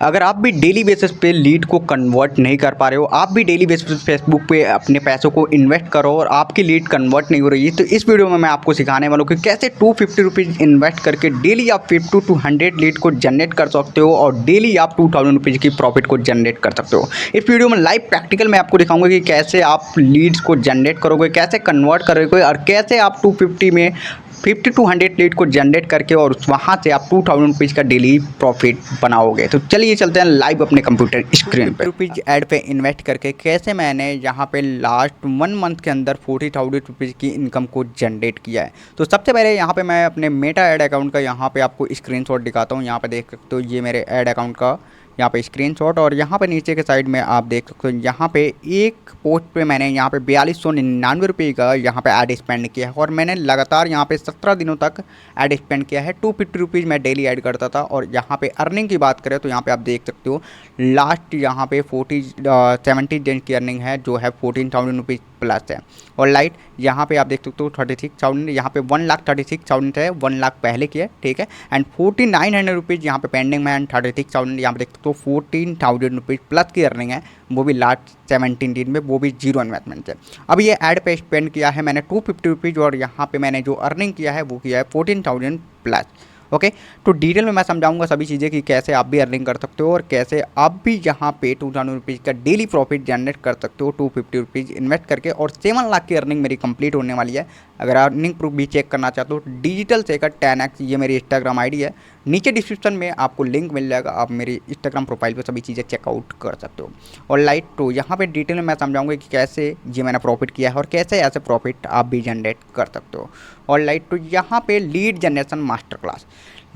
अगर आप भी डेली बेसिस पे लीड को कन्वर्ट नहीं कर पा रहे हो, आप भी डेली बेसिस पे फेसबुक पे अपने पैसों को इन्वेस्ट करो और आपकी लीड कन्वर्ट नहीं हो रही है, तो इस वीडियो में मैं आपको सिखाने वाला हूँ कि कैसे 250 रुपीज़ इन्वेस्ट करके डेली आप 50 to 100 लीड को जनरेट कर सकते हो और डेली आप 2000 रुपीज़ की प्रॉफिट को जनरेट कर सकते हो। इस वीडियो में लाइव प्रैक्टिकल मैं आपको दिखाऊंगा कि कैसे आप लीड्स को जनरेट करोगे, कैसे कन्वर्ट करोगे और कैसे आप 250 में 50 to 100 लीड को जनरेट करके और वहाँ से आप 2000 रुपीज़ का डेली प्रॉफिट बनाओगे। तो चलिए चलते हैं लाइव अपने कंप्यूटर स्क्रीन पे। रुपीज़ ऐड पे इन्वेस्ट करके कैसे मैंने यहाँ पे लास्ट 1 मंथ के अंदर 40,000 रुपीज़ की इनकम को जनरेट किया है। तो सबसे पहले यहाँ पे मैं अपने मेटा ऐड अकाउंट का यहाँ पे आपको स्क्रीनशॉट दिखाता हूँ। यहाँ पे देख सकते हो ये मेरे ऐड अकाउंट का यहाँ पे स्क्रीनशॉट, और यहाँ पे नीचे के साइड में आप देख सकते हो यहाँ पे एक पोस्ट पे मैंने यहाँ पे 4299 रुपये का यहाँ पे ऐड स्पेंड किया है और मैंने लगातार यहाँ पे 17 दिनों तक ऐड स्पेंड किया है। 250 रुपीज़ मैं डेली ऐड करता था। और यहाँ पे अर्निंग की बात करें तो यहाँ पे आप देख सकते हो लास्ट यहाँ पे 70 दिन की अर्निंग है जो है 14,000 रुपीज़ प्लस है। और लाइट यहाँ पे आप देख सकते हो 36,000, यहाँ पे 1,36,000 है, 1 लाख पहले की है, ठीक है। एंड 4,900 रुपीज़ यहाँ पे पेंडिंग में एंड 36,000 यहाँ पे देख सकते हो 14,000 रुपीज़ प्लस की अर्निंग है, वो भी लास्ट 17 दिन में, वो भी जीरो इन्वेस्टमेंट है। अब ये ऐड पे स्पेंड किया है मैंने 250 रुपीज़ और यहाँ पे मैंने जो अर्निंग किया है वो किया है 14,000 प्लस। ओके, तो डिटेल में मैं समझाऊंगा सभी चीज़ें कि कैसे आप भी अर्निंग कर सकते हो और कैसे आप भी यहाँ पे 2000 रुपीज़ का डेली प्रॉफिट जनरेट कर सकते हो 250 रुपीज़ इन्वेस्ट करके। और 7 लाख की अर्निंग मेरी कंप्लीट होने वाली है। अगर अर्निंग प्रूफ भी चेक करना चाहते हो, डिजिटल सेकर 10x ये मेरी इंस्टाग्राम आईडी है, नीचे डिस्क्रिप्शन में आपको लिंक मिल जाएगा, आप मेरी इंस्टाग्राम प्रोफाइल पे सभी चीज़ें चेकआउट कर सकते हो। और लाइट तो यहाँ पे डिटेल में मैं समझाऊंगा कि कैसे ये मैंने प्रॉफिट किया है और कैसे ऐसे प्रॉफिट आप भी जनरेट कर सकते हो। और लाइट तो यहाँ पे lead generation master class,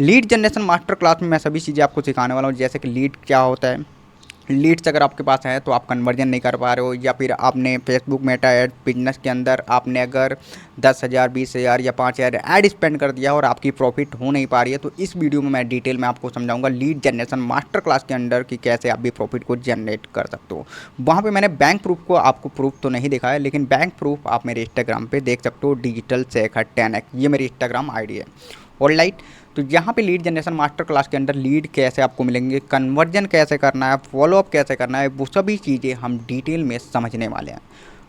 lead generation master class में मैं सभी चीज़ें आपको सिखाने वाला हूँ, जैसे कि लीड क्या होता है, लीड्स अगर आपके पास है तो आप कन्वर्जन नहीं कर पा रहे हो, या फिर आपने फेसबुक मेटा ऐड बिजनेस के अंदर आपने अगर 10,000 20,000 या 5,000 ऐड स्पेंड कर दिया और आपकी प्रॉफिट हो नहीं पा रही है, तो इस वीडियो में मैं डिटेल में आपको समझाऊंगा लीड जनरेशन मास्टर क्लास के अंदर कि कैसे आप भी प्रॉफिट को जनरेट कर सकते हो। वहाँ पर मैंने बैंक प्रूफ को आपको प्रूफ तो नहीं दिखाया, लेकिन बैंक प्रूफ आप मेरे इंस्टाग्राम पर देख सकते हो, डिजिटल सेकर 10x ये मेरी इंस्टाग्राम आई है। और लाइट तो यहाँ पे लीड जनरेशन मास्टर क्लास के अंदर लीड कैसे आपको मिलेंगे, कन्वर्जन कैसे करना है, फॉलोअप कैसे करना है, वो सभी चीज़ें हम डिटेल में समझने वाले हैं।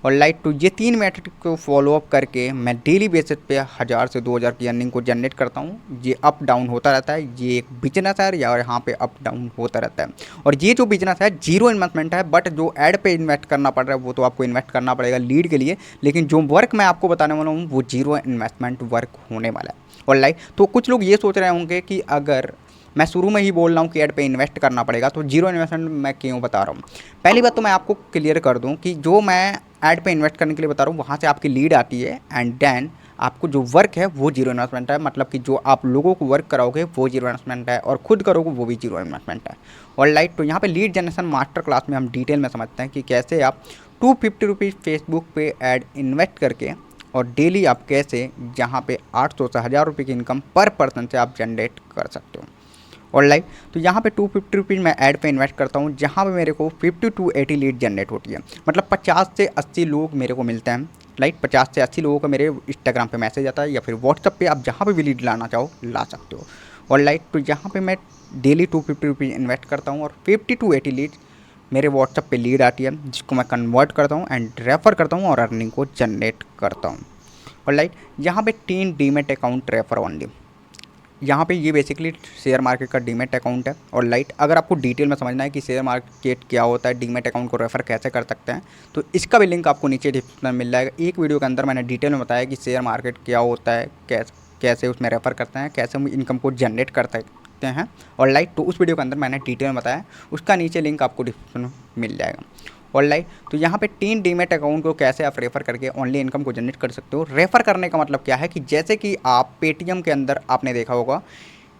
और लाइट तो ये 3 मेथड को फॉलोअप करके मैं डेली बेसिस पे 1000 से 2000 की अर्निंग को जनरेट करता हूँ। ये अप डाउन होता रहता है, ये एक बिजनेस है या यहाँ पे अप डाउन होता रहता है। और ये जो बिजनेस है जीरो इन्वेस्टमेंट है, बट जो ऐड पे इन्वेस्ट करना पड़ रहा है वो तो आपको इन्वेस्ट करना पड़ेगा लीड के लिए, लेकिन जो वर्क मैं आपको बताने वाला हूँ वो जीरो इन्वेस्टमेंट वर्क होने वाला है। और लाइक तो कुछ लोग ये सोच रहे होंगे कि अगर मैं शुरू में ही बोल रहा हूँ कि ऐड पे इन्वेस्ट करना पड़ेगा तो जीरो इन्वेस्टमेंट मैं क्यों बता रहा हूँ। पहली बात तो मैं आपको क्लियर कर दूँ कि जो मैं ऐड पे इन्वेस्ट करने के लिए बता रहा हूँ वहाँ से आपकी लीड आती है एंड देन आपको जो वर्क है वो जीरो इन्वेस्टमेंट है, मतलब कि जो आप लोगों को वर्क कराओगे वो जीरो इन्वेस्टमेंट है और खुद करोगे वो भी जीरो इन्वेस्टमेंट है। और लाइक तो यहाँ पे लीड जनरेशन मास्टर क्लास में हम डिटेल में समझते हैं कि कैसे आप 250 रुपीज़ फेसबुक पे ऐड इन्वेस्ट करके और डेली आप कैसे यहाँ पे 800 से 1000 रुपये की इनकम पर पर्सन से आप जनरेट कर सकते हो। और लाइक तो यहाँ पे 250 रुपीज़ मैं ऐड पे इन्वेस्ट करता हूँ, जहाँ पे मेरे को 50 to 80 लीड जनरेट होती है, मतलब 50 से 80 लोग मेरे को मिलते हैं। लाइक 50 से 80 लोगों का मेरे इंस्टाग्राम पे मैसेज आता है या फिर व्हाट्सअप पे, आप जहाँ पे भी लीड लाना चाहो ला सकते हो। और लाइक तो यहाँ पे मैं डेली 250 रुपीज़ इन्वेस्ट करता हूँ और 50 to 80 लीड मेरे व्हाट्सअप पे लीड आती है, जिसको मैं कन्वर्ट करता हूँ एंड रेफ़र करता हूँ और अर्निंग को जनरेट करता हूँ। और लाइक यहाँ पे 3 डीमेट अकाउंट रेफर ओनली, यहाँ पे ये बेसिकली शेयर मार्केट का डीमेट अकाउंट है। और लाइट अगर आपको डिटेल में समझना है कि शेयर मार्केट क्या होता है, डीमेट अकाउंट को रेफ़र कैसे कर सकते हैं, तो इसका भी लिंक आपको नीचे डिस्क्रिप्शन में मिल जाएगा। एक वीडियो के अंदर मैंने डिटेल में बताया कि शेयर मार्केट क्या होता है, कैसे उसमें रेफ़र करते हैं, कैसे हम इनकम को जनरेट कर सकते हैं। और लाइक तो उस वीडियो के अंदर मैंने डिटेल में बताया, उसका नीचे लिंक आपको डिस्क्रिप्शन में मिल जाएगा। और लाइक तो यहाँ पे 3 डीमेट अकाउंट को कैसे आप रेफ़र करके ओनली इनकम को जनरेट कर सकते हो। रेफ़र करने का मतलब क्या है कि जैसे कि आप पेटीएम के अंदर आपने देखा होगा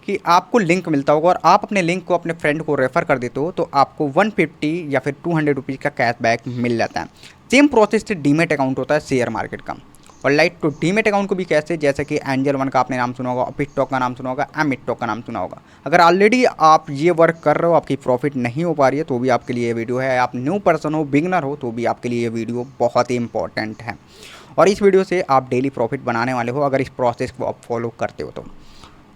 कि आपको लिंक मिलता होगा और आप अपने लिंक को अपने फ्रेंड को रेफ़र कर देते हो तो आपको 150 या फिर 200 रुपीज़ का कैशबैक मिल जाता है। सेम प्रोसेस से डीमेट अकाउंट होता है शेयर मार्केट का। और लाइक तो डीमेट अकाउंट को भी कैसे, जैसे कि एंजल वन का आपने नाम सुना होगा, अपिस्टॉक का नाम सुना होगा, एमिटॉक का नाम सुना होगा। अगर ऑलरेडी आप ये वर्क कर रहे हो, आपकी प्रॉफिट नहीं हो पा रही है, तो भी आपके लिए ये वीडियो है। आप न्यू पर्सन हो, बिगनर हो, तो भी आपके लिए ये वीडियो बहुत ही इंपॉर्टेंट है। और इस वीडियो से आप डेली प्रॉफिट बनाने वाले हो अगर इस प्रोसेस को आप फॉलो करते हो तो।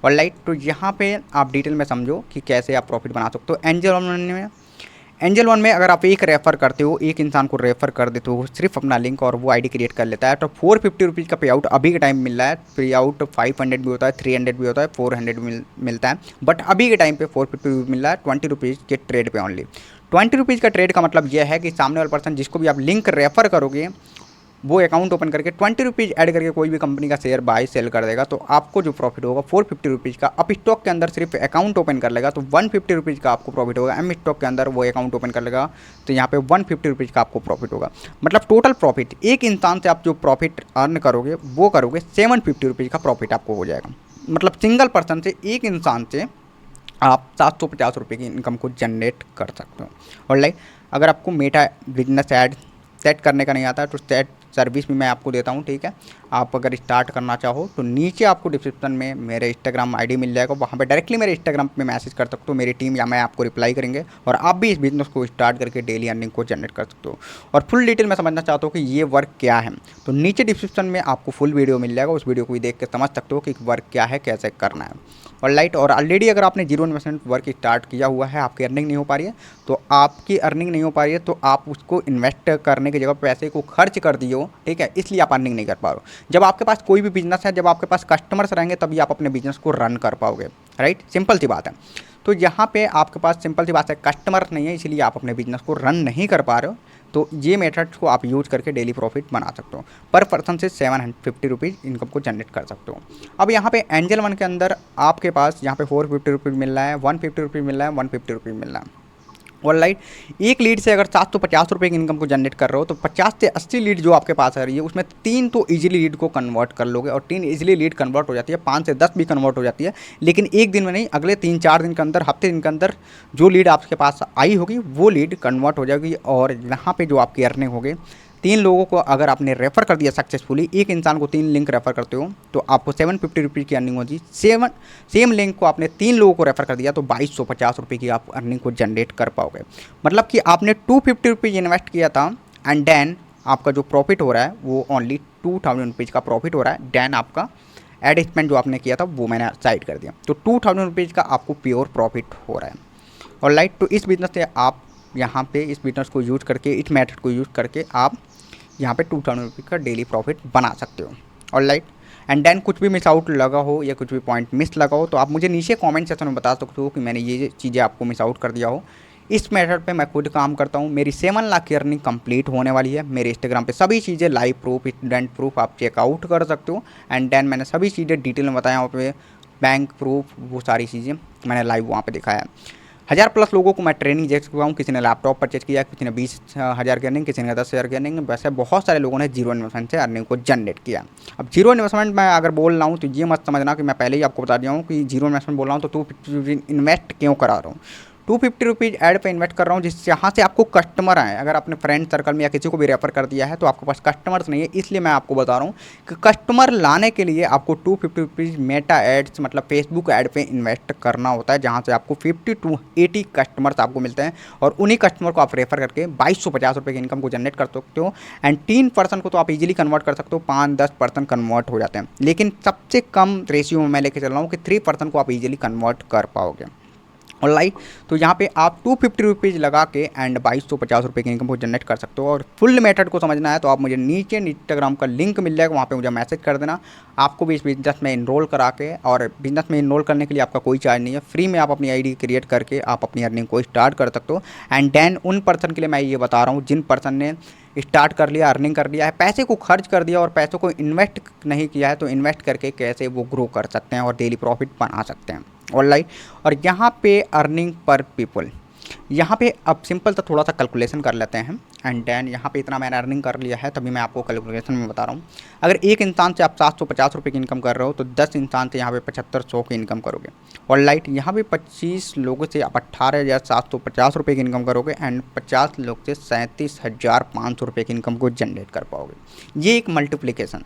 और लाइक तो यहाँ पे आप डिटेल में समझो कि कैसे आप प्रॉफिट बना सकते हो। एंजल वन में अगर आप एक रेफ़र करते हो, एक इंसान को रेफ़र कर देते हो सिर्फ अपना लिंक और वो आईडी क्रिएट कर लेता है, तो 450 रुपीज़ का पे आउट अभी के टाइम मिल रहा है। पे आउट 500 भी होता है, 300 भी होता है, 400 मिलता है, बट अभी के टाइम पे 450 मिल रहा है 20 रुपीज़ के ट्रेड पे ओनली। 20 रुपीज़ का ट्रेड का मतलब यह है कि सामने वाला पर्सन जिसको भी आप लिंक रेफ़र करोगे वो अकाउंट ओपन करके 20 रुपीज़ ऐड करके कोई भी कंपनी का शेयर बाय सेल कर देगा, तो आपको जो प्रॉफिट होगा 450 रुपीज़ का। अप स्टॉक के अंदर सिर्फ अकाउंट ओपन कर लेगा तो 150 रुपीज़ का आपको प्रॉफिट होगा। एम स्टॉक के अंदर वो अकाउंट ओपन कर लेगा तो यहाँ पे 150 रुपीज़ का आपको प्रॉफिट होगा। मतलब टोटल प्रॉफिट एक इंसान से आप जो प्रॉफिट अर्न करोगे वो करोगे 750 रुपीज़ का प्रॉफिट आपको हो जाएगा। मतलब सिंगल पर्सन से, एक इंसान से आप 750 रुपये की इनकम को जनरेट कर सकते हो। और लाइक अगर आपको मेटा बिजनेस ऐड सेट करने का नहीं आता है तो सेट सर्विस भी मैं आपको देता हूँ, ठीक है। आप अगर स्टार्ट करना चाहो तो नीचे आपको डिस्क्रिप्शन में मेरे इंस्टाग्राम आईडी मिल जाएगा, वहाँ पे डायरेक्टली मेरे इंस्टाग्राम पे मैसेज कर सकते हो, मेरी टीम या मैं आपको रिप्लाई करेंगे और आप भी इस बिजनेस को स्टार्ट करके डेली अर्निंग को जनरेट कर सकते हो। और फुल डिटेल में समझना चाहता हूँ कि ये वर्क क्या है तो नीचे डिस्क्रिप्शन में आपको फुल वीडियो मिल जाएगा, उस वीडियो को भी देख के समझ सकते हो कि वर्क क्या है, कैसे करना है। और लाइट और ऑलरेडी अगर आपने 0% वर्क स्टार्ट किया हुआ है, आपकी अर्निंग नहीं हो पा रही है, तो आपकी अर्निंग नहीं हो पा रही है तो आप उसको इन्वेस्ट करने की जगह पैसे को खर्च कर दिए हो, ठीक है, इसलिए आप अर्निंग नहीं कर पा रहे हो। जब आपके पास कोई भी बिजनेस है, जब आपके पास कस्टमर्स रहेंगे तभी आप अपने बिजनेस को रन कर पाओगे, राइट। सिंपल सी बात है। तो यहाँ पे आपके पास सिंपल सी बात है, कस्टमर नहीं है इसलिए आप अपने बिजनेस को रन नहीं कर पा रहे हो, तो ये मेथड्स को आप यूज करके डेली प्रॉफिट बना सकते हो। पर पर्सन से 750 रुपीज़ इनकम को जनरेट कर सकते हो। अब यहाँ पे एंजल वन के अंदर आपके पास यहाँ पे 450 रुपीज़ मिल रहा है, 150 रुपीज़ मिल रहा है, 150 रुपीज़ मिल रहा है। और लाइट एक लीड से अगर 750 रुपये की इनकम को जनरेट कर रहे हो तो 50 से 80 लीड जो आपके पास आ रही है उसमें 3 तो इजीली लीड को कन्वर्ट कर लोगे और 3 इजीली लीड कन्वर्ट हो जाती है, 5 से 10 भी कन्वर्ट हो जाती है, लेकिन एक दिन में नहीं, अगले 3-4 दिन के अंदर, हफ्ते दिन के अंदर जो लीड आपके पास आई होगी वो लीड कन्वर्ट हो जाएगी। और यहाँ पर जो आपकी अर्निंग होगी, 3 लोगों को अगर आपने रेफ़र कर दिया सक्सेसफुली, एक इंसान को 3 लिंक रेफ़र करते हो तो आपको 750 रुपीज़ की अर्निंग होगी। सेम लिंक को आपने 3 लोगों को रेफ़र कर दिया तो 2250 रुपये की आप अर्निंग को जनरेट कर पाओगे। मतलब कि आपने 250 रुपीज़ इन्वेस्ट किया था एंड देन आपका जो प्रॉफिट हो रहा है वो ओनली 2000 रुपीज़ का प्रॉफिट हो रहा है। देन आपका एड स्पेंड जो आपने किया था वो मैंने साइड कर दिया, तो 2000 रुपीज़ का आपको प्योर प्रॉफिट हो रहा है। और लाइक तो इस बिजनेस से आप यहाँ पे इस बिजनेस को यूज करके, इस मेथड को यूज करके आप यहाँ पे 2000 रुपीज़ का डेली प्रॉफिट बना सकते हो। और लाइक एंड देन कुछ भी मिस आउट लगा हो या कुछ भी पॉइंट मिस लगा हो तो आप मुझे नीचे कमेंट सेक्शन में बता सकते हो कि मैंने ये चीज़ें आपको मिस आउट कर दिया हो। इस मेथड पे मैं खुद काम करता हूँ, मेरी 7 लाख की अर्निंग कंप्लीट होने वाली है। मेरे इंस्टाग्राम पे सभी चीज़ें लाइव प्रूफ, स्टूडेंट प्रूफ आप चेकआउट कर सकते हो। एंड देन मैंने सभी चीज़ें डिटेल में बताया वहाँ पे, बैंक प्रूफ, वो सारी चीज़ें मैंने लाइव वहाँ पे दिखाया है। 1000+ लोगों को मैं ट्रेनिंग दे चुका हूँ। किसी ने लैपटॉप परचेज किया, किसी ने 20,000 की अर्निंग, किसी ने 10,000 की अर्निंग। वैसे बहुत सारे लोगों ने जीरो इन्वेस्टमेंट से अर्निंग को जनरेट किया। अब जीरो इन्वेस्टमेंट मैं अगर बोल रहा हूँ तो ये मत समझना कि मैं पहले ही आपको बता दिया हूँ कि जीरो इन्वेस्टमेंट बोल रहा हूँ तो 250 इन्वेस्ट क्यों करा रहा हूँ। 250 रुपीज़ ऐड पे इन्वेस्ट कर रहा हूँ जिससे यहाँ से आपको कस्टमर आए। अगर आपने फ्रेंड सर्कल में या किसी को भी रेफर कर दिया है तो आपके पास कस्टमर्स नहीं है, इसलिए मैं आपको बता रहा हूँ कि कस्टमर लाने के लिए आपको 250 रुपीज़ मेटा एड्स मतलब फेसबुक ऐड पे इन्वेस्ट करना होता है, जहाँ से आपको 50 to 80 कस्टमर्स आपको मिलते हैं और उन्हीं कस्टमर को आप रेफर करके 2250 रुपये की इनकम को जनरेट कर सकते हो। एंड 3% को तो आप इजीली कन्वर्ट कर सकते हो, 5-10% कन्वर्ट हो जाते हैं, लेकिन सबसे कम रेशियो में मैं लेके चल रहा हूँ कि 3% को आप इजीली कन्वर्ट कर पाओगे। और लाइक तो यहाँ पे आप 250 रुपीज़ लगा के एंड 2250 रुपये की इनकम को जनरेट कर सकते हो। और फुल मेथड को समझना है तो आप मुझे नीचे इंस्टाग्राम का लिंक मिल जाएगा, वहाँ पे मुझे मैसेज कर देना। आपको भी इस बिजनेस में इनरोल करा के, और बिजनेस में इनरोल करने के लिए आपका कोई चार्ज नहीं है, फ्री में आप अपनी आईडी क्रिएट करके आप अपनी अर्निंग को स्टार्ट कर सकते हो। एंड देन उन पर्सन के लिए मैं ये बता रहा हूँ जिन पर्सन ने स्टार्ट कर लिया, अर्निंग कर लिया है, पैसे को खर्च कर दिया और पैसों को इन्वेस्ट नहीं किया है, तो इन्वेस्ट करके कैसे वो ग्रो कर सकते हैं और डेली प्रॉफिट बना सकते हैं ऑनलाइन। और यहाँ पे अर्निंग पर पीपल, यहाँ पे अब सिंपल सा थोड़ा सा कैलकुलेशन कर लेते हैं। एंड देन यहाँ पे इतना मैंने अर्निंग कर लिया है तभी मैं आपको कैलकुलेशन में बता रहा हूँ। अगर एक इंसान से आप 750 रुपये की इनकम कर रहे हो तो 10 इंसान से यहाँ पे 7500 की इनकम करोगे। और लाइट यहाँ पे 25 लोगों से आप 18,750 रुपये की इनकम करोगे एंड 50 लोग से 37,500 रुपये की इनकम को जनरेट कर पाओगे। ये एक मल्टीप्लिकेशन,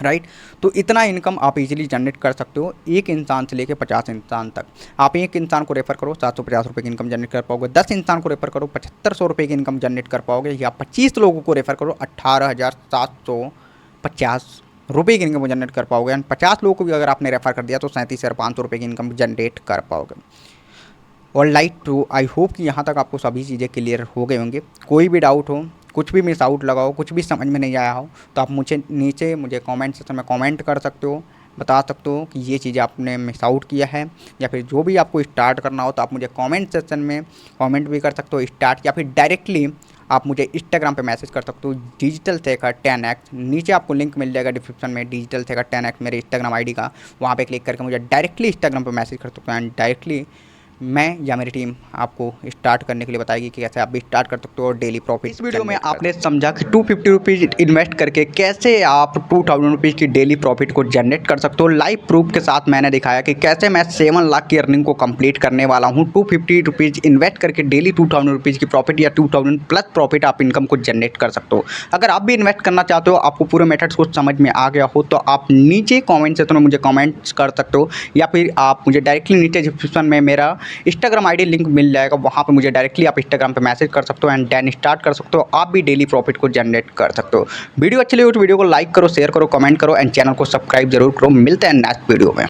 राइट। तो इतना इनकम आप इजीली जनरेट कर सकते हो एक इंसान से लेके 50 इंसान तक। आप एक इंसान को रेफर करो 750 रुपये की इनकम जनरेट कर पाओगे, 10 इंसान को रेफर करो 7500 रुपये की इनकम जनरेट कर पाओगे, या 25 लोगों को रेफर करो 18,750 रुपये की इनकम जनरेट कर पाओगे। एंड 50 लोगों को भी अगर आपने रेफर कर दिया तो 37,500 रुपये की इनकम जनरेट कर पाओगे। और लाइक टू आई होप कि यहाँ तक आपको सभी चीज़ें क्लियर हो गए होंगे। कोई भी डाउट हो, कुछ भी मिस आउट लगा हो, कुछ भी समझ में नहीं आया हो तो आप मुझे नीचे कमेंट सेक्शन में कमेंट कर सकते हो, बता सकते हो कि ये चीज़ें आपने मिस आउट किया है। या फिर जो भी आपको स्टार्ट करना हो तो आप मुझे कमेंट सेक्शन में कमेंट भी कर सकते हो स्टार्ट, या फिर डायरेक्टली आप मुझे इंस्टाग्राम पे मैसेज कर सकते हो डिजिटल शेखर 10x। नीचे आपको लिंक मिल जाएगा डिस्क्रिप्शन में डिजिटल शेखर 10x मेरे इंस्टाग्राम आईडी का, वहाँ पे क्लिक करके मुझे डायरेक्टली इंस्टाग्राम पे मैसेज कर सकते हो। एंड डायरेक्टली मैं या मेरी टीम आपको स्टार्ट करने के लिए बताएगी कि कैसे आप भी स्टार्ट कर सकते हो डेली प्रॉफिट। इस वीडियो में आपने समझा कि 250 रुपीज़ इन्वेस्ट करके कैसे आप 2000 रुपीज़ की डेली प्रॉफिट को जनरेट कर सकते हो। लाइव प्रूफ के साथ मैंने दिखाया कि कैसे मैं 7 लाख की अर्निंग को कंप्लीट करने वाला हूँ। 250 रुपीज़ इन्वेस्ट करके डेली 2000 रुपीज़ की प्रॉफिट या 2000 प्लस प्रॉफिट आप इनकम को जनरेट कर सकते हो। अगर आप भी इन्वेस्ट करना चाहते हो, आपको पूरे मेथड्स को समझ में आ गया हो, तो आप नीचे कॉमेंट सेक्शन में मुझे कॉमेंट्स कर सकते हो, या फिर आप मुझे डायरेक्टली नीचे डिस्क्रिप्शन में मेरा इंस्टाग्राम आईडी लिंक मिल जाएगा, वहाँ पे मुझे डायरेक्टली आप इंस्टाग्राम पे मैसेज कर सकते हो एंड देन स्टार्ट कर सकते हो। आप भी डेली प्रॉफिट को जनरेट कर सकते हो। वीडियो अच्छी लगी तो वीडियो को लाइक करो, शेयर करो, कमेंट करो एंड चैनल को सब्सक्राइब जरूर करो। मिलते हैं नेक्स्ट वीडियो में।